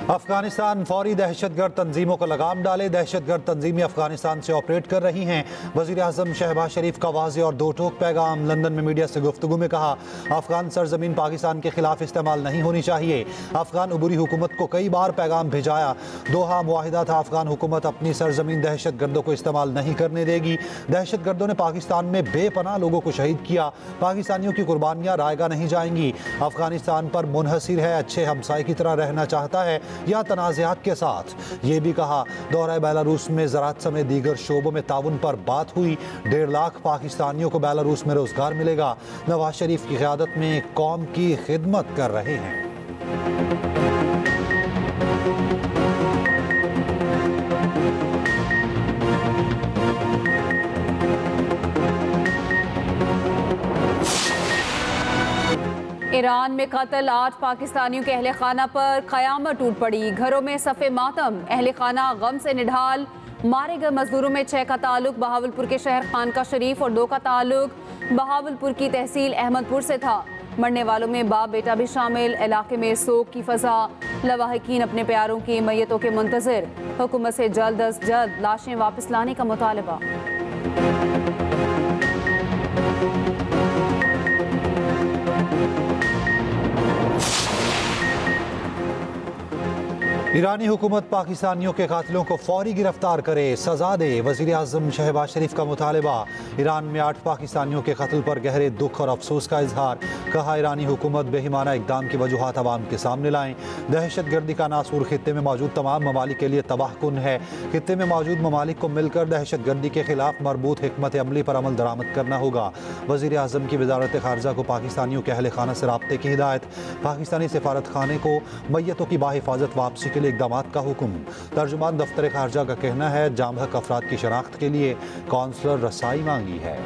अफगानिस्तान फौरी दहशतगर्द तंजीमों को लगाम डाले। दहशतगर्द तंजीमें अफगानिस्तान से ऑपरेट कर रही हैं। वज़ीर आज़म शहबाज शरीफ का वाज़ेह और दो टोक पैगाम। लंदन में मीडिया से गुफ्तगू में कहा, अफगान सरजमीन पाकिस्तान के खिलाफ इस्तेमाल नहीं होनी चाहिए। अफगान उबूरी हुकूमत को कई बार पैगाम भिजाया। दोहा मुआहिदा था, अफगान हुकूमत अपनी सरजमीन दहशतगर्दों को इस्तेमाल नहीं करने देगी। दहशतगर्दों ने पाकिस्तान में बेपनाह लोगों को शहीद किया। पाकिस्तानियों की कुर्बानियाँ रायगा नहीं जाएंगी। अफगानिस्तान पर मुनहसिर है, अच्छे हमसाए की तरह रहना चाहता है या तनाज़ात के साथ। ये भी कहा, दौरा बेलारूस में ज़राअत समेत दीगर शोबों में ताउन पर बात हुई। 1.5 लाख पाकिस्तानियों को बेलारूस में रोजगार मिलेगा। नवाज शरीफ की क़यादत में कौम की खिदमत कर रहे हैं। ईरान में कत्ल, 8 पाकिस्तानियों के अहले खाना पर क़यामत टूट पड़ी। घरों में सफ़े मातम, अहले खाना गम से निढाल। मारे गए मजदूरों में 6 का ताल्लुक बहावलपुर के शहर खानका शरीफ और 2 का ताल्लुक बहावलपुर की तहसील अहमदपुर से था। मरने वालों में बाप बेटा भी शामिल। इलाके में सोग की फजा। लवाहिकीन अपने प्यारों की मैयतों के मुंतज़िर। हुकूमत से जल्द अज जल्द लाशें वापस लाने का मुतालबा। ईरानी हुकूमत पाकिस्तानियों के कातिलों को फौरी गिरफ्तार करे, सजा दे। वज़ीर आज़म शहबाज शरीफ का मुतालबा। ईरान में 8 पाकिस्तानियों के कत्ल पर गहरे दुख और अफसोस का इजहार। कहा, ईरानी हुकूमत बेहिमाना इकदाम की वजूहात अवाम के सामने लाएं। दहशत गर्दी का नासूर खित्ते में मौजूद तमाम ममालिक के लिए तबाहकुन है। खित्ते में मौजूद ममालिक को मिलकर दहशत गर्दी के खिलाफ मरबूत हिकमत अमली पर अमल दरामद करना होगा। वज़ीर आज़म की वज़ारत ख़ारजा को पाकिस्तानियों के अहले खाना से राब्ते की हिदायत। पाकिस्तानी सफारत खाने को मैयतों की बाहिफाजत वापसी के लिए इक़दामात का हुक्म। तर्जुमान दफ्तर ख़ारजा का कहना है, जाम हक अफराद की शनाख्त के लिए कौंसलर रसाई मांगी है।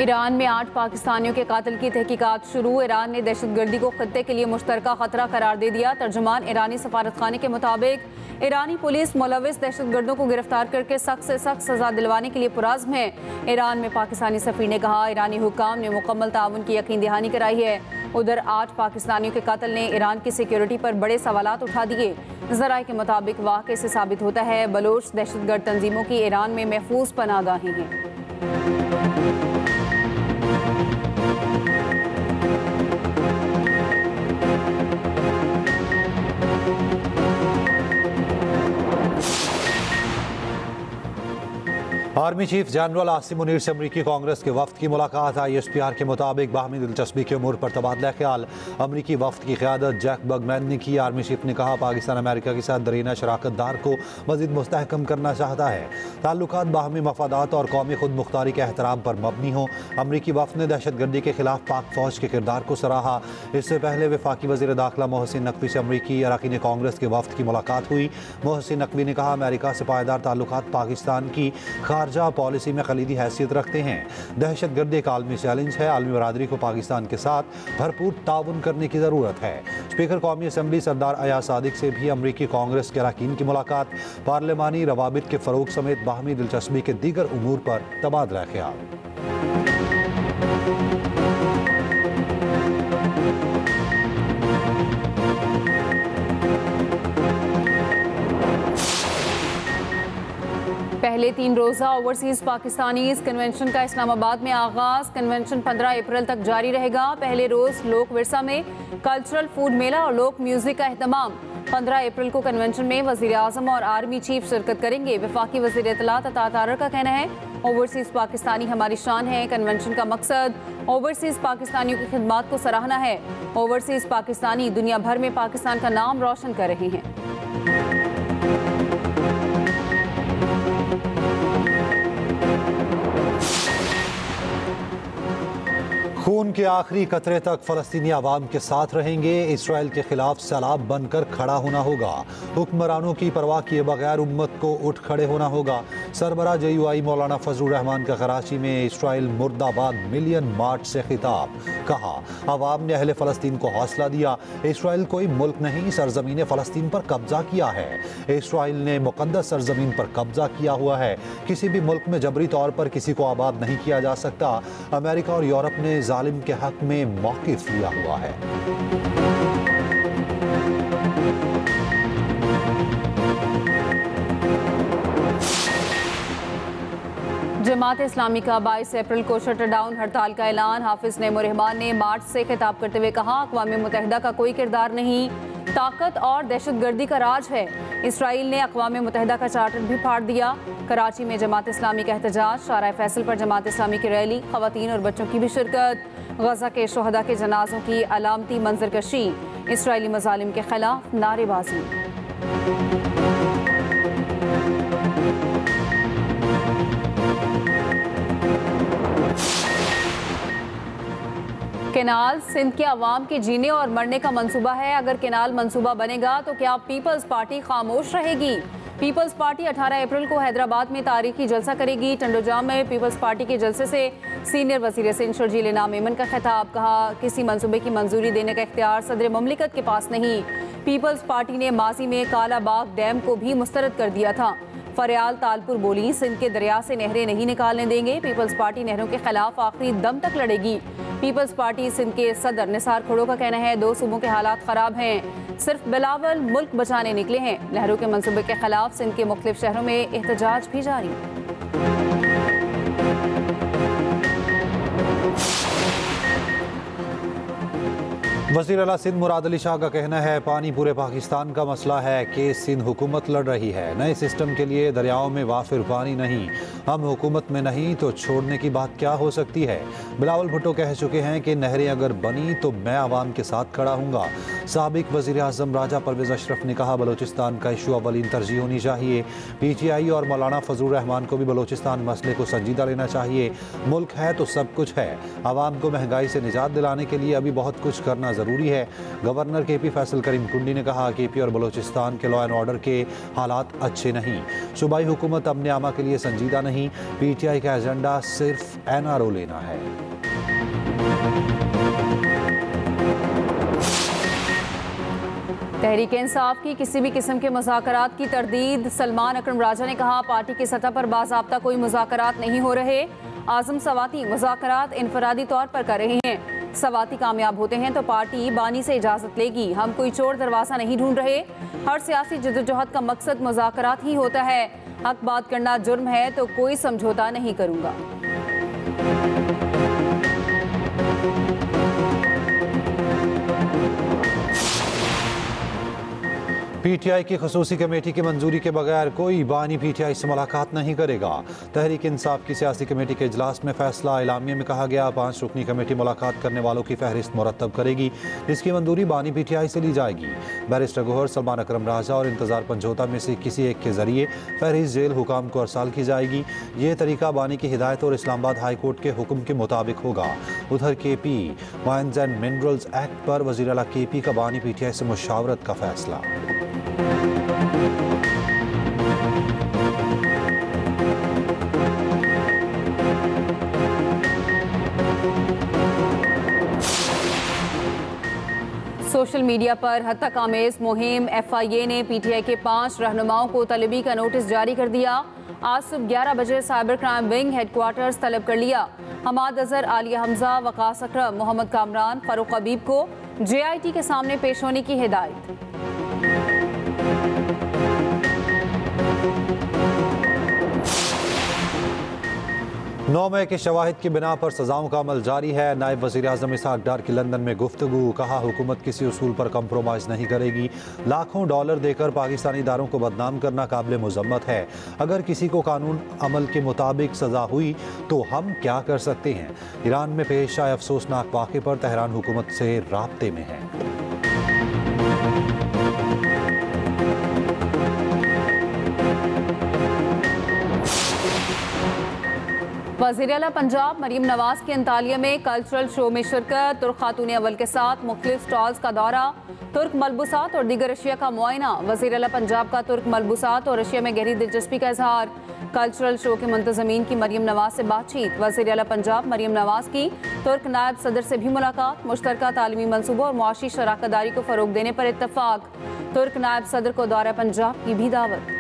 ईरान में 8 पाकिस्तानियों के कातिल की तहकीकात शुरू। ईरान ने दहशतगर्दी को खत्ते के लिए मुश्तरका खतरा करार दे दिया। तर्जुमान ईरानी सफारत खाने के मुताबिक ईरानी पुलिस मुलविस दहशतगर्दों को गिरफ्तार करके सख्त से सख्त सजा दिलवाने के लिए पुराज़्म है। ईरान में पाकिस्तानी सफ़ीर ने कहा, ईरानी हुक्काम ने मुकम्मल ताउन की यकीन दहानी कराई है। उधर 8 पाकिस्तानियों के कातिल ने ईरान की सिक्योरिटी पर बड़े सवालात उठा दिए। ज़राए के मुताबिक वाक़े से साबित होता है, बलोच दहशतगर्द तंजीमों की ईरान में महफूज पनाहगाहें हैं। Army chief general Asim Munir से अमरीकी कांग्रेस के वफ्द की मुलाकात। ISPR के मुताबिक बाहमी दिलचस्पी के उमूर पर तबादला ख्याल। अमरीकी वफ्द की क़यादत जैक बगमैन ने की। आर्मी चीफ ने कहा, पाकिस्तान अमेरिका के साथ दरीना शराकत दार को मज़ीद मुस्तहकम करना चाहता है। ताल्लुकात बाहमी मफादात और कौमी खुद मुख्तारी के एहतराम पर मबनी हों। अमरीकी वफ्द ने दहशतगर्दी के खिलाफ पाक फ़ौज के किरदार को सराहा। इससे पहले वफाकी वज़ीर दाखिला मोहसिन नकवी से अमरीकी अरकान कांग्रेस के वफ्द की मुलाकात हुई। मोहसिन नकवी ने कहा, अमेरिका से पायदार ताल्लुकात पाकिस्तान की खारजा पॉलिसी में खलीदी हैसियत रखते हैं। दहशतगर्दी एक आलमी चैलेंज है। आलमी बरादरी को पाकिस्तान के साथ भरपूर ताउन करने की ज़रूरत है। स्पीकर कौमी असम्बली सरदार अयाज सादिक से भी अमरीकी कांग्रेस के अरकान की मुलाकात। पार्लिमानी रवाबित के फ़रोग समेत बाहमी दिलचस्पी के दीगर उमूर पर तबादला ख्याल। पहले 3 रोज़ा ओवरसीज़ पाकिस्तानीज़ कन्वेंशन का इस्लामाबाद में आगाज़। कन्वेंशन 15 अप्रैल तक जारी रहेगा। पहले रोज़ लोक विरसा में कल्चरल फूड मेला और लोक म्यूज़िक का अहतमाम। 15 अप्रैल को कन्वेंशन में वज़ीर आज़म और आर्मी चीफ शिरकत करेंगे। वफाकी वज़ीर इत्तलात अता तारर का कहना है, ओवरसीज़ पाकिस्तानी हमारी शान है। कन्वेंशन का मकसद ओवरसीज़ पाकिस्तानियों की खिदमात को सराहना है। ओवरसीज़ पाकिस्तानी दुनिया भर में पाकिस्तान का नाम रोशन कर रहे हैं। खून के आखिरी कतरे तक फलस्तीनी आवाम के साथ रहेंगे। इसराइल के खिलाफ सैलाब बनकर खड़ा होना होगा। हुक्मरानों की परवाह किए बगैर उम्मत को उठ खड़े होना होगा। सरबरा JUI मौलाना फजलुर रहमान का कराची में इसराइल मुर्दाबाद मिलियन मार्च से खिताब। कहा, आवाम ने अहले फ़लस्तीन को हौसला दिया। इसराइल कोई मुल्क नहीं, सरजमीन फ़लस्तीन पर कब्जा किया है। इसराइल ने मुक़द्दस सरजमीन पर कब्जा किया हुआ है। किसी भी मुल्क में जबरी तौर पर किसी को आबाद नहीं किया जा सकता। अमेरिका और यूरोप ने जालिम के हक में मौक़िफ़ लिया हुआ है। जमात इस्लामी का 22 अप्रैल को शटर डाउन हड़ताल का ऐलान। हाफिज नईमुर रहमान ने मार्च से खिताब करते हुए कहा, अक़वाम मुत्तहिदा का कोई किरदार नहीं, ताकत और दहशतगर्दी का राज है। इसराइल ने अक़वाम मुत्तहिदा का चार्टर भी फाड़ दिया। कराची में जमात इस्लामी का एहतजाज, शारा फैसल पर जमात इस्लामी की रैली, ख़वातीन और बच्चों की भी शिरकत। गजा के शहदा के जनाजों की अलामती मंजरकशी, इसराइली मज़ालिम के खिलाफ नारेबाजी। केनाल सिंध के अवाम के जीने और मरने का मंसूबा है। अगर केनाल मंसूबा बनेगा तो क्या पीपल्स पार्टी खामोश रहेगी? पीपल्स पार्टी 18 अप्रैल को हैदराबाद में तारीखी जलसा करेगी। टंडोजाम में पीपल्स पार्टी के जलसे से सीनियर वज़ीर सिंध शर्जील इनाम मेमन का खिताब। कहा, किसी मंसूबे की मंजूरी देने का इख्तियार सदर मुमलिकत के पास नहीं। पीपल्स पार्टी ने माजी में कालाबाग डैम को भी मुस्तरद कर दिया था। फरियाल तालपुर बोली, सिंध के दरिया से नहरें नहीं निकालने देंगे। पीपल्स पार्टी नहरों के खिलाफ आखिरी दम तक लड़ेगी। पीपल्स पार्टी सिंध के सदर निसार खोड़ो का कहना है, 2 सूबों के हालात खराब हैं, सिर्फ बिलावल मुल्क बचाने निकले हैं। नहरों के मंसूबे के खिलाफ सिंध के मुख्तलिफ शहरों में एहतजाज भी जारी। वज़ीर आला सिंध मुराद अली शाह का कहना है, पानी पूरे पाकिस्तान का मसला है कि सिंध हुकूमत लड़ रही है। नए सिस्टम के लिए दरियाओं में वाफिर पानी नहीं, हम हुकूमत में नहीं तो छोड़ने की बात क्या हो सकती है। बिलावल भुट्टो कह चुके हैं कि नहरें अगर बनी तो मैं आवाम के साथ खड़ा हूँगा। साबिक वज़ीर आज़म राजा परवेज़ अशरफ ने कहा, बलोचिस्तान का इशू अवलीन तरजीह होनी चाहिए। PTI और मौलाना फजलुर रहमान को भी बलोचिस्तान मसले को संजीदा लेना चाहिए। मुल्क है तो सब कुछ है। आवाम को महंगाई से निजात दिलाने के लिए अभी बहुत कुछ करना ज़रूरी है। गवर्नर KP फैसल करीम कुंडी ने कहा, KP और बलोचिस्तान के लॉ एंड ऑर्डर के हालात अच्छे नहीं। सूबाई हुकूमत अमन आमा के लिए संजीदा नहीं। PTI का एजेंडा सिर्फ NRO लेना है। तहरीक इंसाफ की किसी भी किस्म के मुज़ाकरात की तरदीद। सलमान अकरम राजा ने कहा, पार्टी की सतह पर बाज़ाब्ता कोई मुज़ाकरात नहीं हो रहे। आज़म सवाती मुज़ाकरात इनफरादी तौर पर कर रहे हैं। सवाती कामयाब होते हैं तो पार्टी बानी से इजाज़त लेगी। हम कोई चोर दरवाज़ा नहीं ढूंढ रहे। हर सियासी जद्दोजहद का मकसद मुज़ाकरात ही होता है। हक बात करना जुर्म है तो कोई समझौता नहीं करूँगा। PTI की खसूसी कमेटी की मंजूरी के बगैर कोई बानी PTI से मुलाकात नहीं करेगा। तहरीक इंसाफ की सियासी कमेटी के इजलास में फैसला। इलामिया में कहा गया, 5 रुकनी कमेटी मुलाकात करने वालों की फहरिस्त मुरतब करेगी, जिसकी मंजूरी बानी PTI से ली जाएगी। बैरिस्टर गोहर, सलमान अकरम राजा और इंतजार पंजोता में से किसी एक के जरिए फहरिस्त जेल हुकाम को अरसाल की जाएगी। ये तरीका बानी की हिदायत और इस्लामाबाद हाई कोर्ट के हुक्म के मुताबिक होगा। उधर KP mines and minerals act पर वज़ीर आला KP का बानी PTI से मुशावरत का फैसला। सोशल मीडिया पर हत्तक आमेज मुहिम। FIA ने PTI के 5 रहनुमाओं को तलबी का नोटिस जारी कर दिया। आज सुबह 11 बजे साइबर क्राइम विंग हेडक्वार्टर्स तलब कर लिया। हमाद अजहर, आलिया हमजा, वकास अकरम, मोहम्मद कामरान, फारूक हबीब को JIT के सामने पेश होने की हिदायत। 9 मई के शवाहिद की बिना पर सजाओं का अमल जारी है। नायब वज़ीर आज़म इसहाक डार की लंदन में गुफ्तगू। कहा, हुकूमत किसी उसूल पर कंप्रोमाइज़ नहीं करेगी। लाखों डॉलर देकर पाकिस्तानी इदारों को बदनाम करना काबिल मुज़म्मत है। अगर किसी को कानून अमल के मुताबिक सज़ा हुई तो हम क्या कर सकते हैं। ईरान में पेश आए अफसोसनाक वाक़े पर तेहरान हुकूमत से राब्ते में है। वज़ीर आला पंजाब मरीम नवाज की अंतालिया में कल्चरल शो में शिरकत, तुर्क खातून अव्वल के साथ मुख्तलिफ स्टॉल्स का दौरा, तुर्क मलबूसात और दीगर अशिया का मुआयना। वज़ीर आला पंजाब का तुर्क मलबूसात और अशिया में गहरी दिलचस्पी का इजहार। कल्चरल शो के मुंतज़मीन की मरीम नवाज से बातचीत। वज़ीर आला पंजाब मरीम नवाज की तुर्क नायब सदर से भी मुलाकात। मुश्तरका तालीमी मनसूबों और मुआशी शराकतदारी को फ़रोग देने पर इत्तफाक। तुर्क नायब सदर को दौरा पंजाब की भी दावत।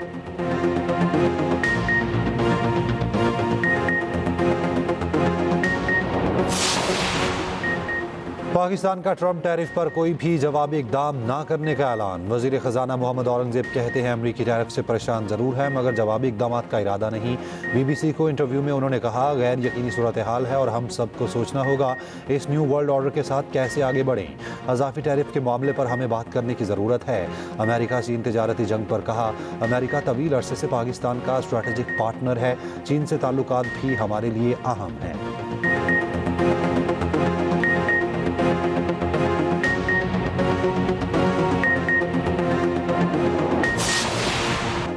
पाकिस्तान का ट्रंप टैरिफ पर कोई भी जवाबी इकदाम ना करने का ऐलान। वज़ीर ख़जाना मोहम्मद औरंगज़ेब कहते हैं अमरीकी टैरिफ से परेशान ज़रूर है मगर जवाबी इकदाम का इरादा नहीं। BBC को इंटरव्यू में उन्होंने कहा गैर यकीनी सूरत हाल है और हम सबको सोचना होगा इस न्यू वर्ल्ड ऑर्डर के साथ कैसे आगे बढ़ें। अज़ाफ़ी टैरिफ के मामले पर हमें बात करने की ज़रूरत है। अमेरिका चीन तजारती जंग पर कहा अमेरिका तवील अरसे से पाकिस्तान का स्ट्रेटेजिक पार्टनर है। चीन से ताल्लुकात भी हमारे लिए अहम हैं।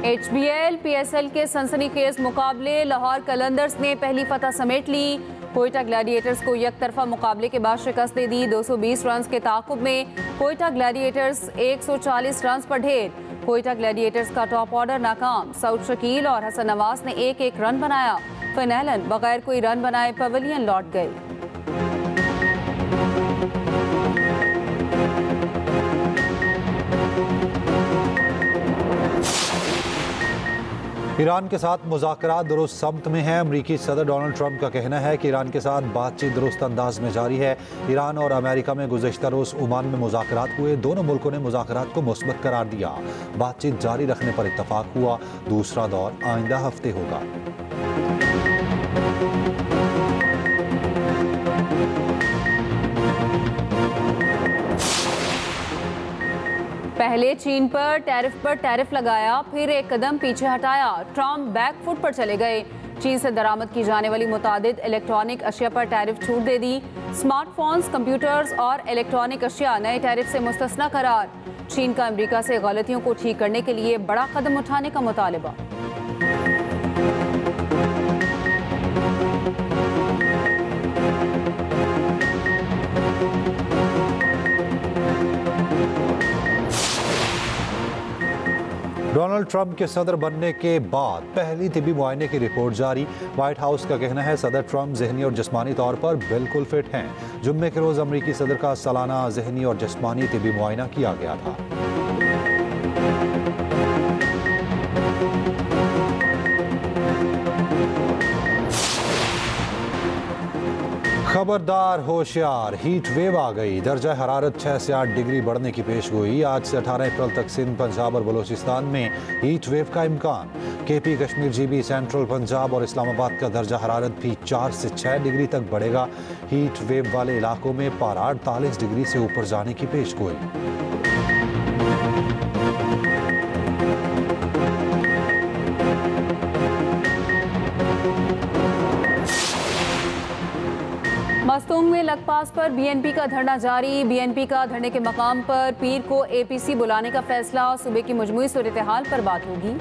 HBL PSL के सनसनीखेज मुकाबले। लाहौर कलंदर्स ने पहली फतह समेट ली। कोयटा ग्लैडिएटर्स को एक तरफा मुकाबले के बाद शिकस्त दे दी। 220 रन के ताकुब में कोयटा ग्लैडिएटर्स 140 रन पर ढेर। कोयटा ग्लैडिएटर्स का टॉप ऑर्डर नाकाम। सऊद शकील और हसन नवाज ने एक एक रन बनाया। फिनैलन बगैर कोई रन बनाए पवेलियन लौट गए। ईरान के साथ मुज़ाकरात दुरुस्त समत में हैं। अमरीकी सदर डोनाल्ड ट्रंप का कहना है कि ईरान के साथ बातचीत दुरुस्त अंदाज में जारी है। ईरान और अमेरिका में गुज़श्ता रोज़ ओमान में मुज़ाकरात हुए। दोनों मुल्कों ने मुज़ाकरात को मुस्बत करार दिया। बातचीत जारी रखने पर इत्तफाक हुआ। दूसरा दौर आइंदा हफ्ते होगा। पहले चीन पर टैरिफ लगाया, फिर एक कदम पीछे हटाया। ट्रंप बैकफुट पर चले गए। चीन से दरामद की जाने वाली मुतादिद इलेक्ट्रॉनिक अशिया पर टैरिफ छूट दे दी। स्मार्टफोन्स, कंप्यूटर्स और इलेक्ट्रॉनिक अशिया नए टैरिफ से मुस्तस्ना करार। चीन का अमेरिका से गलतियों को ठीक करने के लिए बड़ा कदम उठाने का मुतालबा। डोनाल्ड ट्रंप के सदर बनने के बाद पहली तिबी मुआयने की रिपोर्ट जारी। व्हाइट हाउस का कहना है सदर ट्रंप जहनी और जिस्मानी तौर पर बिल्कुल फिट हैं। जुम्मे के रोज़ अमरीकी सदर का सालाना जहनी और जिस्मानी तिबी मुआयना किया गया था। खबरदार होशियार, हीट वेव आ गई। दर्जा हरारत 6 से 8 डिग्री बढ़ने की पेशगोई। आज से 18 अप्रैल तक सिंध, पंजाब और बलोचिस्तान में हीट वेव का इम्कान। KP, Kashmir, GB, central Punjab और इस्लामाबाद का दर्जा हरारत भी 4 से 6 डिग्री तक बढ़ेगा। हीट वेव वाले इलाकों में पारा 48 डिग्री से ऊपर जाने की पेशगोई। मस्तूंग में लगपास पर BNP का धरना जारी। BNP का धरने के मकाम पर पीर को APC बुलाने का फैसला। सूबे की मजमूई सूरत हाल पर बात होगी।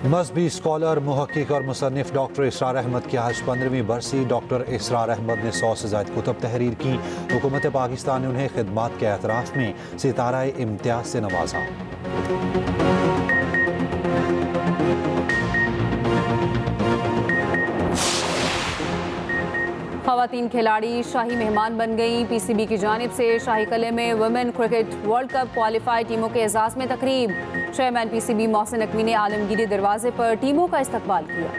मज़हबी स्कॉलर, मुहक्किक और मुसन्निफ डॉक्टर इसरार अहमद की आज 15वीं बरसी। डॉक्टर इसरार अहमद ने 100 से ज़ायद कुतुब तहरीर की। हुकूमत पाकिस्तान ने उन्हें खिदमात के एतराफ़ में सितारा इम्तियाज़ से नवाजा। ख़वातीन खिलाड़ी शाही मेहमान बन गई। PCB की जानिब से शाही कले में women cricket world cup qualified टीमों के एजाज़ में तकरीब। चेयरमैन PCB मोहसिन नकवी ने आलमगीरी दरवाजे पर टीमों का इस्तकबाल किया।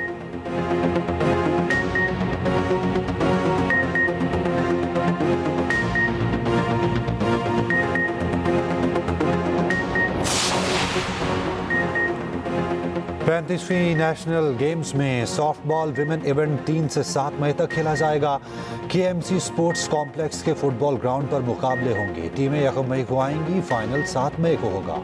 पैंतीसवीं नेशनल गेम्स में सॉफ्टबॉल विमेन इवेंट 3 से 7 मई तक खेला जाएगा। KMC स्पोर्ट्स कॉम्प्लेक्स के फुटबॉल ग्राउंड पर मुकाबले होंगे। टीमें 1 मई को आएंगी, फाइनल 7 मई को होगा।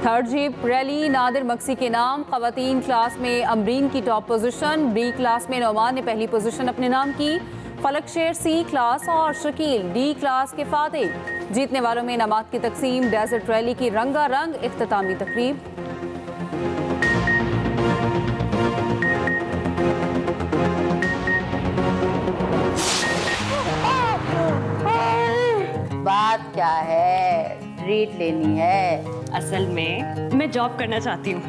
Third jeep rally Nadir Maksi के नाम। खवातीन क्लास में अमरीन की टॉप पोजीशन। बी क्लास में नौमान ने पहली पोजीशन अपने नाम की। फलक शेर सी क्लास और शकील डी क्लास के फातेह। जीतने वालों में इनामात की तकसीम, डेजर्ट रैली की रंगारंग इख्तितामी तकरीब। बात क्या है? ट्रीट लेनी है। असल में मैं जॉब करना चाहती हूँ।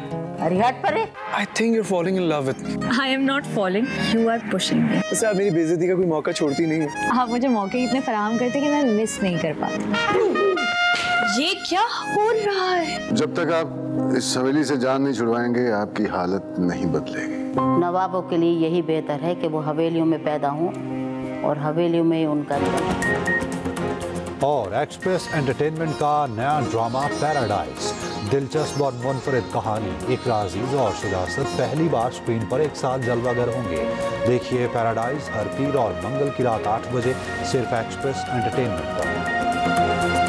अरे हट परे। I think you're falling in love with me. I am not falling. You are pushing me. वैसे आप मेरी बेइज्जती का कोई मौका छोड़ती नहीं है। आप मुझे मौके इतने फराहम करते कि मैं मिस नहीं कर पाती। ये क्या हो रहा है? जब तक आप इस हवेली से जान नहीं छुड़वाएंगे आपकी हालत नहीं बदलेगी। नवाबों के लिए यही बेहतर है कि वो हवेलियों में पैदा हों और हवेलियों में उनका और एक्सप्रेस एंटरटेनमेंट का नया ड्रामा पैराडाइज, दिलचस्प और मुनफरिद कहानी। इकरा अजीज और शुजासत पहली बार स्क्रीन पर एक साथ जलवागर होंगे। देखिए पैराडाइज हर पीर और मंगल की रात 8 बजे सिर्फ एक्सप्रेस एंटरटेनमेंट पर।